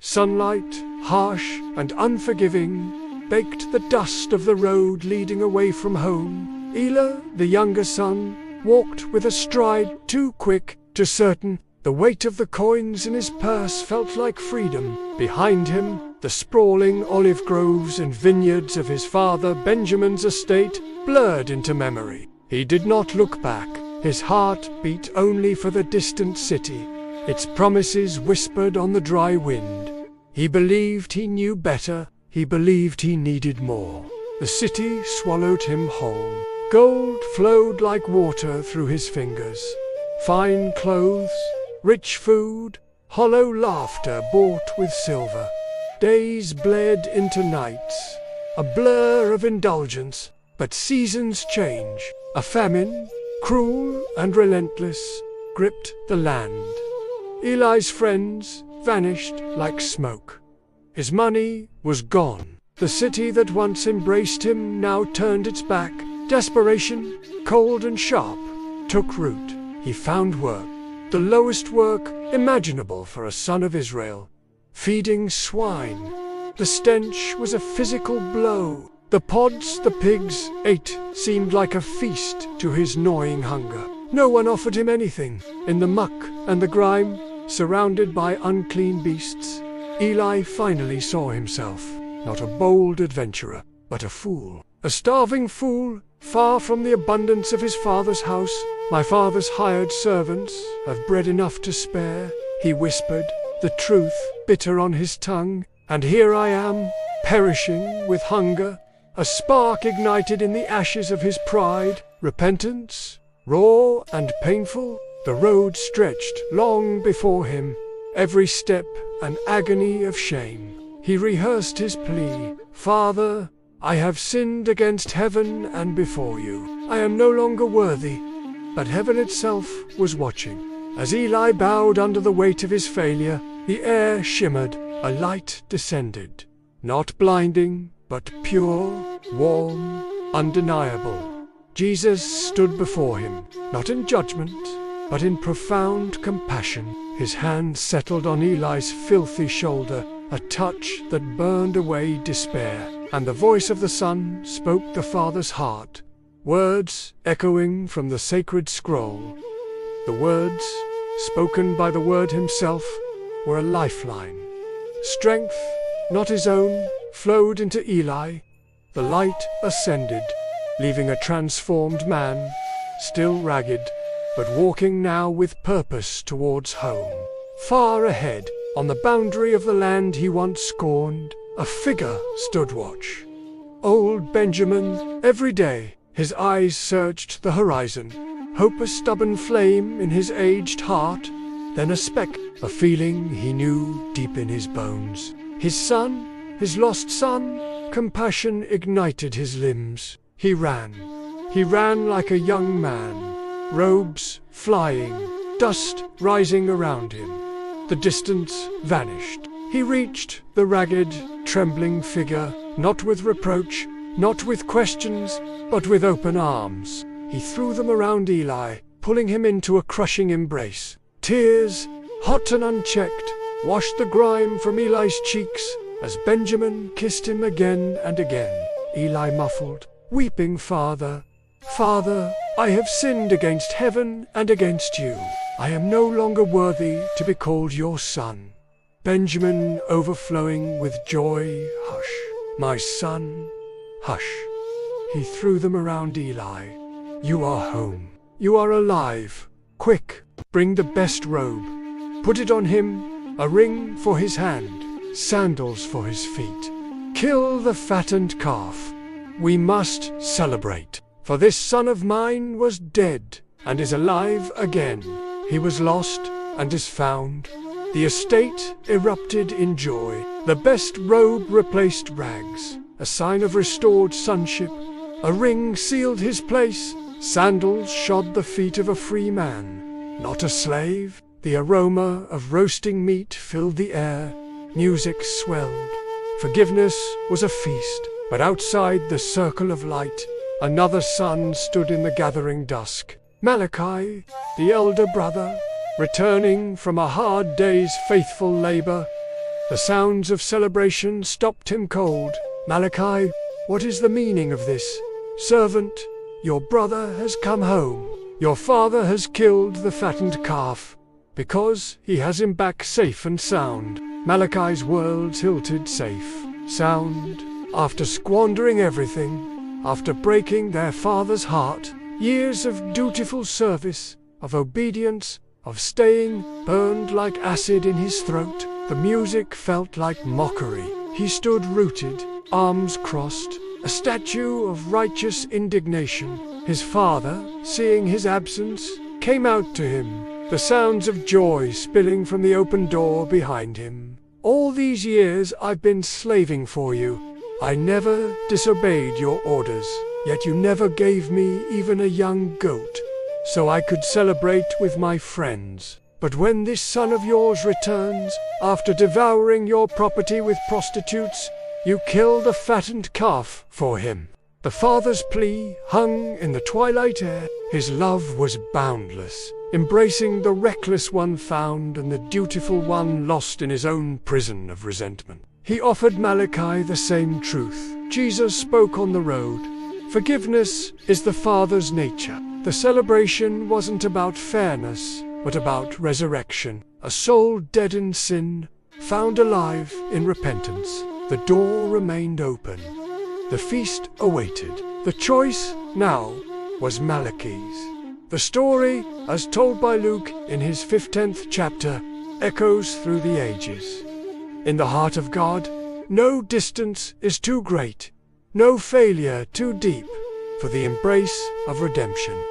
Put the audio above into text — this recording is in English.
Sunlight, harsh and unforgiving, baked the dust of the road leading away from home. Eli, the younger son, walked with a stride too quick, too certain. The weight of the coins in his purse felt like freedom. Behind him, the sprawling olive groves and vineyards of his father Benjamin's estate blurred into memory. He did not look back. His heart beat only for the distant city, its promises whispered on the dry wind. He believed he knew better. He believed he needed more. The city swallowed him whole. Gold flowed like water through his fingers. Fine clothes, rich food, hollow laughter bought with silver. Days bled into nights, a blur of indulgence. But seasons change. A famine, cruel and relentless, gripped the land. Eli's friends vanished like smoke. His money was gone. The city that once embraced him now turned its back. Desperation, cold and sharp, took root. He found work, the lowest work imaginable for a son of Israel, feeding swine. The stench was a physical blow. The pods the pigs ate seemed like a feast to his gnawing hunger. No one offered him anything. In the muck and the grime, surrounded by unclean beasts, Eli finally saw himself, not a bold adventurer, but a fool. A starving fool, far from the abundance of his father's house. My father's hired servants have bread enough to spare, he whispered, the truth bitter on his tongue. And here I am, perishing with hunger. A spark ignited in the ashes of his pride. Repentance, raw and painful, the road stretched long before him, every step an agony of shame. He rehearsed his plea, Father, I have sinned against heaven and before you. I am no longer worthy. But heaven itself was watching. As Eli bowed under the weight of his failure, the air shimmered, a light descended. Not blinding, but pure, warm, undeniable. Jesus stood before him, not in judgment, but in profound compassion. His hand settled on Eli's filthy shoulder, a touch that burned away despair. And the voice of the Son spoke the Father's heart, words echoing from the sacred scroll. The words, spoken by the Word himself, were a lifeline. Strength, not his own, flowed into Eli. The light ascended, leaving a transformed man, still ragged, but walking now with purpose towards home. Far ahead, on the boundary of the land he once scorned, a figure stood watch. Old Benjamin, every day, his eyes searched the horizon, hope a stubborn flame in his aged heart, then a speck, a feeling he knew deep in his bones. His son, his lost son, compassion ignited his limbs. He ran like a young man, robes flying, dust rising around him. The distance vanished. He reached the ragged, trembling figure, not with reproach, not with questions, but with open arms. He threw them around Eli, pulling him into a crushing embrace. Tears, hot and unchecked, washed the grime from Eli's cheeks as Benjamin kissed him again and again. Eli muffled, weeping, Father, Father, I have sinned against heaven and against you. I am no longer worthy to be called your son. Benjamin, overflowing with joy, hush, my son, hush. He threw them around Eli. You are home. You are alive. Quick, bring the best robe. Put it on him, a ring for his hand, sandals for his feet. Kill the fattened calf. We must celebrate. For this son of mine was dead and is alive again. He was lost and is found. The estate erupted in joy. The best robe replaced rags, a sign of restored sonship. A ring sealed his place. Sandals shod the feet of a free man, not a slave. The aroma of roasting meat filled the air. Music swelled. Forgiveness was a feast. But outside the circle of light, another son stood in the gathering dusk. Malachi, the elder brother, returning from a hard day's faithful labor. The sounds of celebration stopped him cold. "Malachi, what is the meaning of this? Servant, your brother has come home. Your father has killed the fattened calf, because he has him back safe and sound." Malachi's words tilted safe, sound, after squandering everything, after breaking their father's heart. Years of dutiful service, of obedience, of staying, burned like acid in his throat. The music felt like mockery. He stood rooted, arms crossed, a statue of righteous indignation. His father, seeing his absence, came out to him, the sounds of joy spilling from the open door behind him. "All these years I've been slaving for you. I never disobeyed your orders, yet you never gave me even a young goat, so I could celebrate with my friends. But when this son of yours returns, after devouring your property with prostitutes, you killed a fattened calf for him." The father's plea hung in the twilight air. His love was boundless, embracing the reckless one found and the dutiful one lost in his own prison of resentment. He offered Malachi the same truth. Jesus spoke on the road. Forgiveness is the Father's nature. The celebration wasn't about fairness, but about resurrection. A soul dead in sin, found alive in repentance. The door remained open. The feast awaited. The choice now was Malachi's. The story, as told by Luke in his 15th chapter, echoes through the ages. In the heart of God, no distance is too great, no failure too deep for the embrace of redemption.